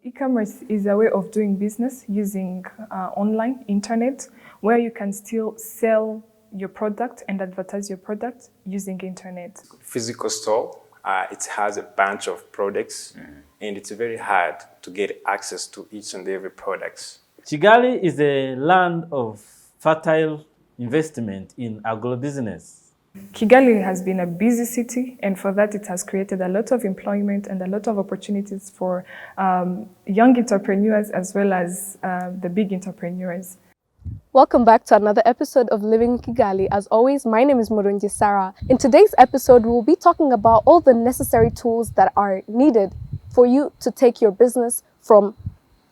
E-commerce is a way of doing business using online, internet, where you can still sell your product and advertise your product using internet. Physical store, it has a bunch of products and it's very hard to get access to each and every product. Kigali is a land of fertile investment in agribusiness. Kigali has been a busy city, and for that it has created a lot of employment and a lot of opportunities for young entrepreneurs as well as the big entrepreneurs. Welcome back to another episode of Living in Kigali. As always, my name is Murungi Sarah. In today's episode, we will be talking about all the necessary tools that are needed for you to take your business from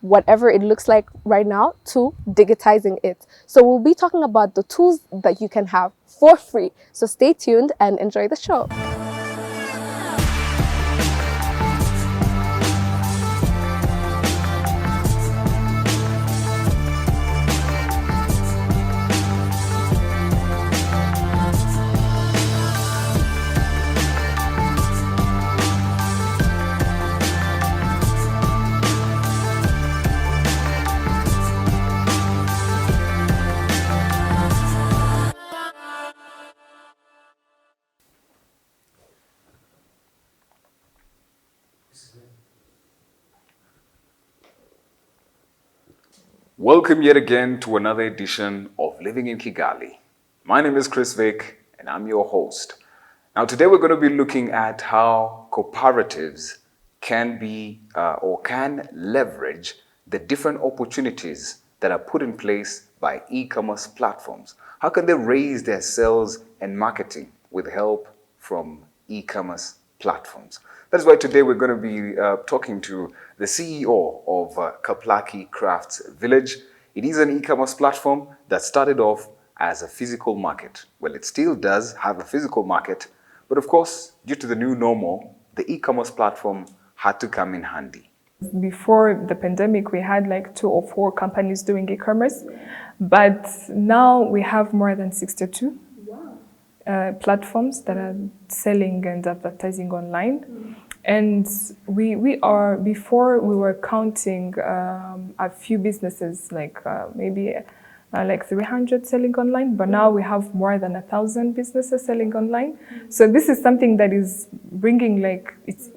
whatever it looks like right now to digitizing it. So we'll be talking about the tools that you can have for free. So stay tuned and enjoy the show. Welcome yet again to another edition of Living in Kigali. My name is Chris Vick and I'm your host. Now today we're going to be looking at how cooperatives can can leverage the different opportunities that are put in place by e-commerce platforms. How can they raise their sales and marketing with help from e-commerce platforms? That's why today we're going to be talking to the CEO of Kaplaki Crafts Village. It is an e-commerce platform that started off as a physical market. Well, it still does have a physical market, but of course, due to the new normal, the e-commerce platform had to come in handy. Before the pandemic, we had like 2 or 4 companies doing e-commerce, but now we have more than 62 platforms that are selling and advertising online. And before we were counting a few businesses, like maybe like 300 selling online, but now we have more than 1,000 businesses selling online. So this is something that is bringing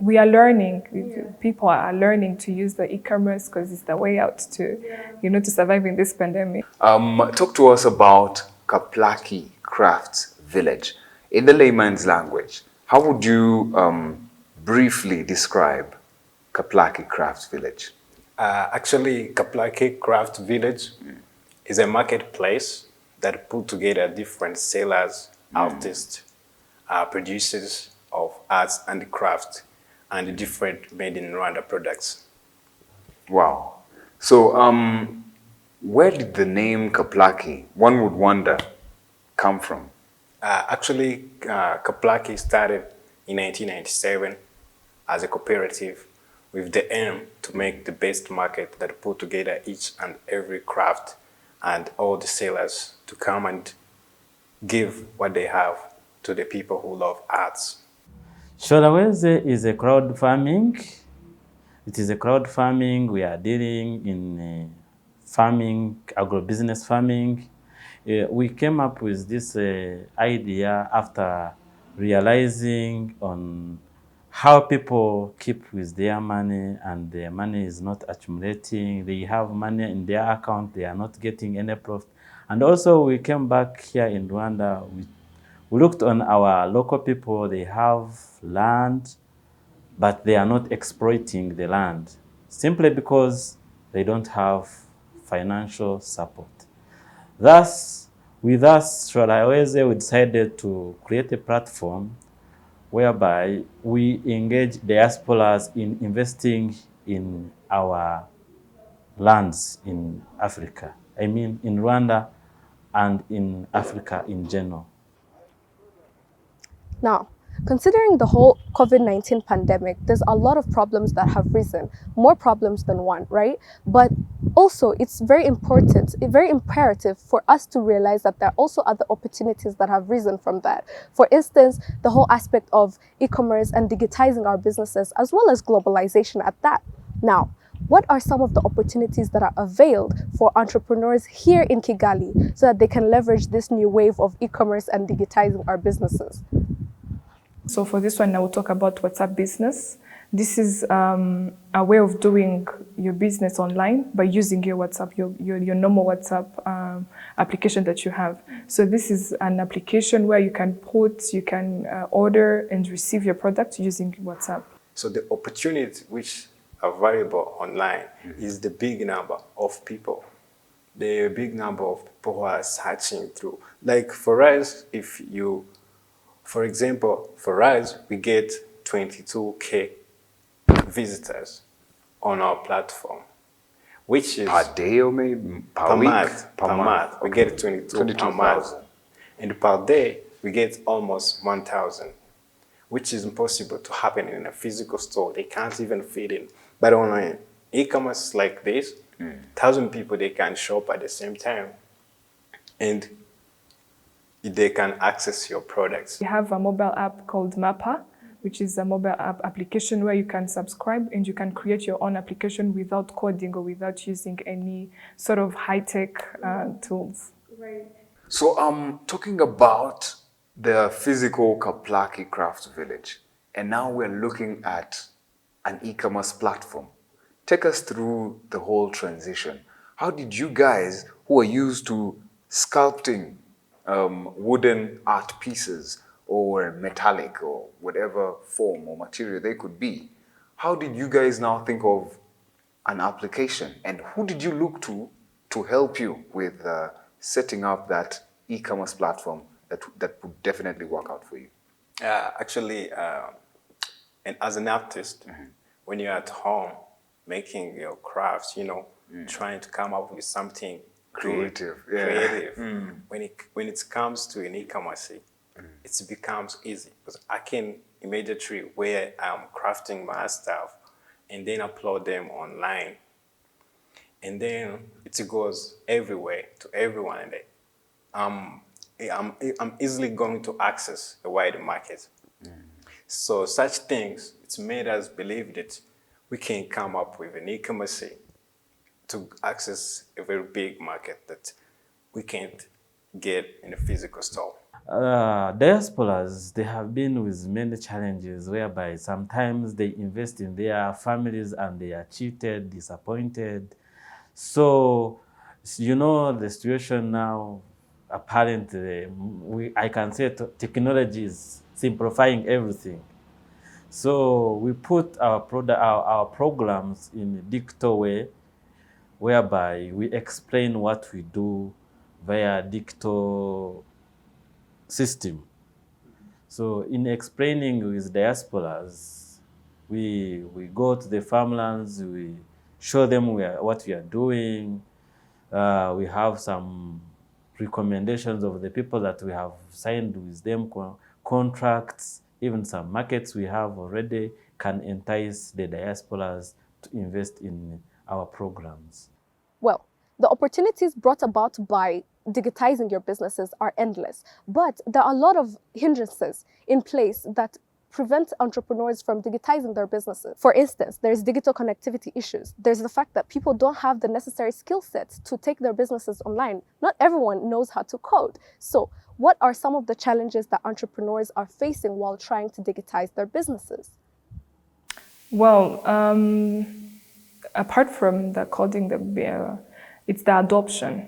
we are learning, people are learning to use the e-commerce because it's the way out to, to survive in this pandemic. Talk to us about Kaplaki Crafts Village. In the layman's language, how would you briefly describe Kaplaki Crafts Village? Actually, Kaplaki Craft Village is a marketplace that put together different sellers, artists, producers of arts and craft, and different made in Rwanda products. Wow. So, where did the name Kaplaki, one would wonder, come from? Actually, Kaplaki started in 1997 as a cooperative with the aim to make the best market that put together each and every craft and all the sellers to come and give what they have to the people who love arts. Shoraweze is a crowd farming. It is a crowd farming. We are dealing in farming, agribusiness farming. We came up with this idea after realizing on how people keep with their money and their money is not accumulating. They have money in their account, they are not getting any profit. And also we came back here in Rwanda, we looked on our local people, they have land, but they are not exploiting the land simply because they don't have financial support. Thus, with us, shoraweze, we decided to create a platform whereby we engage diasporas in investing in our lands in Africa. I mean, in Rwanda and in Africa in general. Now, considering the whole COVID-19 pandemic, there's a lot of problems that have risen, more problems than one, right? But also, it's very important, very imperative for us to realize that there are also other opportunities that have risen from that. For instance, the whole aspect of e-commerce and digitizing our businesses, as well as globalization at that. Now, what are some of the opportunities that are availed for entrepreneurs here in Kigali so that they can leverage this new wave of e-commerce and digitizing our businesses? So for this one, I will talk about WhatsApp business. This is a way of doing your business online by using your WhatsApp, your normal WhatsApp application that you have. So this is an application where you can order and receive your product using WhatsApp. So the opportunities which are available online is the big number of people. The big number of people who are searching through. Like for us, for example, we get 22K visitors on our platform, which is per day or maybe per week? Per month. We get 22 per month. And per day, we get almost 1,000, which is impossible to happen in a physical store. They can't even fit in. But on e-commerce like this, 1,000 people, they can shop at the same time. And they can access your products. We have a mobile app called Mappa, which is a mobile app application where you can subscribe and you can create your own application without coding or without using any sort of high-tech tools. Right. So I'm talking about the physical Kaplaki Crafts Village, and now we're looking at an e-commerce platform. Take us through the whole transition. How did you guys, who are used to sculpting wooden art pieces or metallic or whatever form or material they could be, how did you guys now think of an application, and who did you look to help you with setting up that e-commerce platform that would definitely work out for you? Actually, and as an artist, when you're at home making your crafts, trying to come up with something creative. When it comes to an e-commerce, it becomes easy because I can immediately where I'm crafting my stuff and then upload them online, and then it goes everywhere to everyone. And I'm easily going to access the wide market. So such things, it's made us believe that we can come up with an e-commerce to access a very big market that we can't get in a physical store. Diasporas, they have been with many challenges whereby sometimes they invest in their families and they are cheated, disappointed. So, the situation now, apparently, I can say technology is simplifying everything. So we put our programs in a digital way, whereby we explain what we do via digital system. So in explaining with diasporas, we go to the farmlands, we show them what we are doing. We have some recommendations of the people that we have signed with them contracts. Even some markets we have already can entice the diasporas to invest in our programs. Well, the opportunities brought about by digitizing your businesses are endless, but there are a lot of hindrances in place that prevent entrepreneurs from digitizing their businesses. For instance, there's digital connectivity issues. There's the fact that people don't have the necessary skill sets to take their businesses online. Not everyone knows how to code. So what are some of the challenges that entrepreneurs are facing while trying to digitize their businesses? Well, apart from the coding, it's the adoption.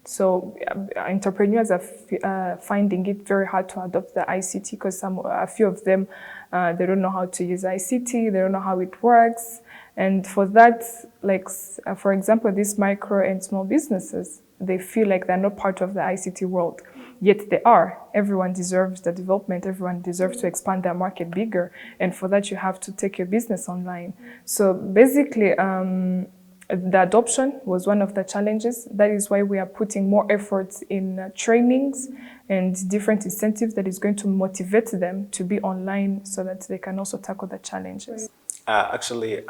So entrepreneurs are finding it very hard to adopt the ICT because a few of them, they don't know how to use ICT, they don't know how it works. And for that, for example, these micro and small businesses, they feel like they're not part of the ICT world, yet they are. Everyone deserves the development, everyone deserves to expand their market bigger. And for that, you have to take your business online. So basically, the adoption was one of the challenges. That is why we are putting more efforts in trainings and different incentives that is going to motivate them to be online so that they can also tackle the challenges. Actually,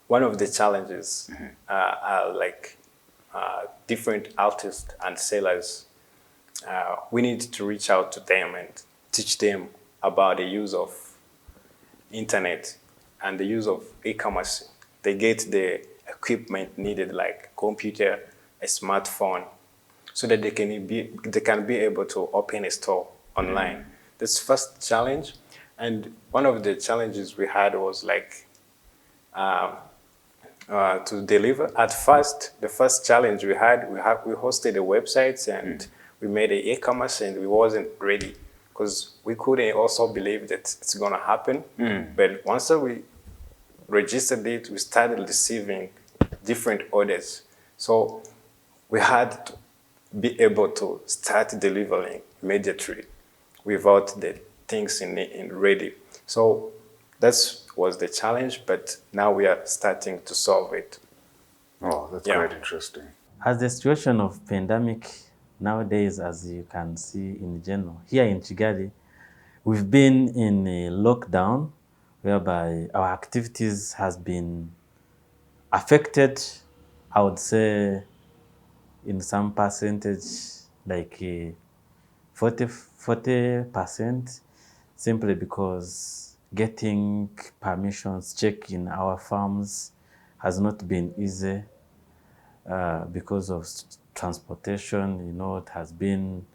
one of the challenges are different artists and sellers. We need to reach out to them and teach them about the use of internet and the use of e-commerce they get the equipment needed, like a computer, a smartphone, so that they can be able to open a store online. That's first challenge. And one of the challenges we had was like to deliver. At first, the first challenge we hosted a website and we made an e-commerce, and we wasn't ready because we couldn't also believe that it's gonna happen. But once we registered it, we started receiving different orders. So we had to be able to start delivering immediately without the things in ready. So that was the challenge, but now we are starting to solve it. Oh, that's quite interesting. As the situation of pandemic nowadays, as you can see in general, here in Kigali, we've been in a lockdown whereby our activities has been affected, I would say, in some percentage, like 40%, simply because getting permissions checked in our farms has not been easy because of transportation, it has been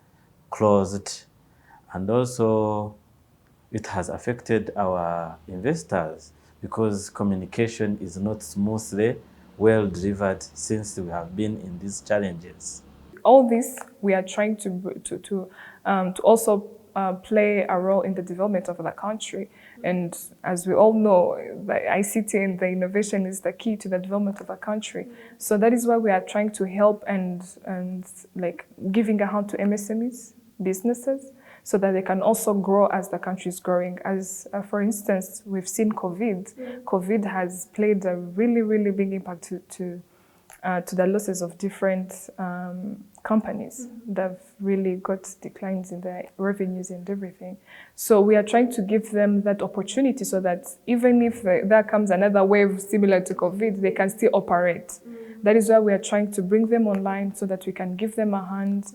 closed. And also it has affected our investors because communication is not smoothly well delivered since we have been in these challenges. All this, we are trying to also play a role in the development of the country. And as we all know, the ICT and the innovation is the key to the development of a country. So that is why we are trying to help and like giving a hand to MSMEs, businesses, so that they can also grow as the country is growing. As for instance, we've seen COVID. COVID has played a really, really big impact to the losses of different companies that have really got declines in their revenues and everything. So we are trying to give them that opportunity so that even if there comes another wave similar to COVID, they can still operate. That is why we are trying to bring them online so that we can give them a hand.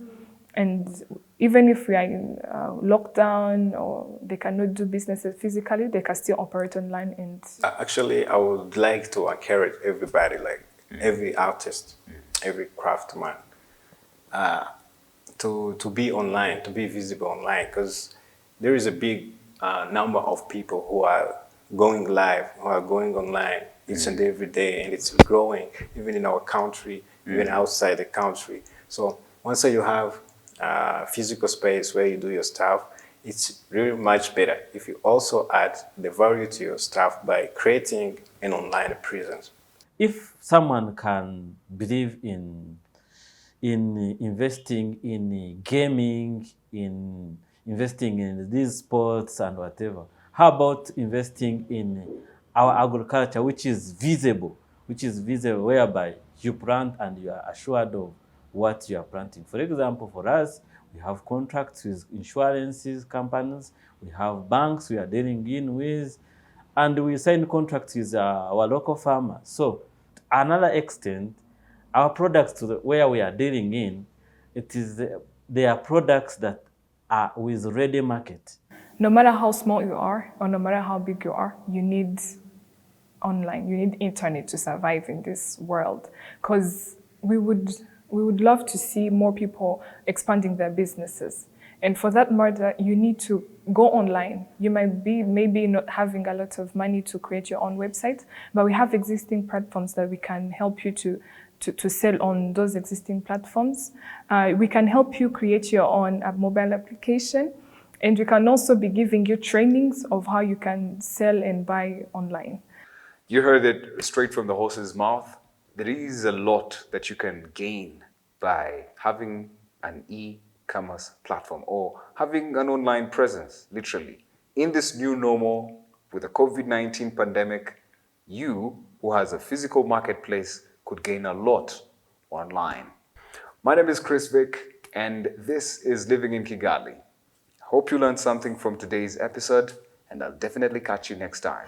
And even if we are in lockdown or they cannot do businesses physically, they can still operate online. And actually, I would like to encourage everybody, like every artist, every craftsman, to be online, to be visible online, because there is a big number of people who are going live, who are going online each and every day, and it's growing even in our country, even outside the country. So once you have physical space where you do your stuff, it's really much better if you also add the value to your stuff by creating an online presence. If someone can believe in investing in gaming, in investing in these sports and whatever, how about investing in our agriculture, which is visible, whereby you plant and you are assured of what you are planting? For example, for us, we have contracts with insurances companies, we have banks we are dealing in with, and we sign contracts with our local farmers. So to another extent, our products where we are dealing in, they are products that are with ready market. no matter how small you are or no matter how big you are, you need online, you need internet to survive in this world. Because we would love to see more people expanding their businesses. And for that matter, you need to go online. You might be maybe not having a lot of money to create your own website, but we have existing platforms that we can help you to sell on those existing platforms. We can help you create your own mobile application, and we can also be giving you trainings of how you can sell and buy online. You heard it straight from the horse's mouth. There is a lot that you can gain by having an e-commerce platform or having an online presence, literally. In this new normal with the COVID-19 pandemic, you who has a physical marketplace could gain a lot online. My name is Chris Vick, and this is Living in Kigali. Hope you learned something from today's episode, and I'll definitely catch you next time.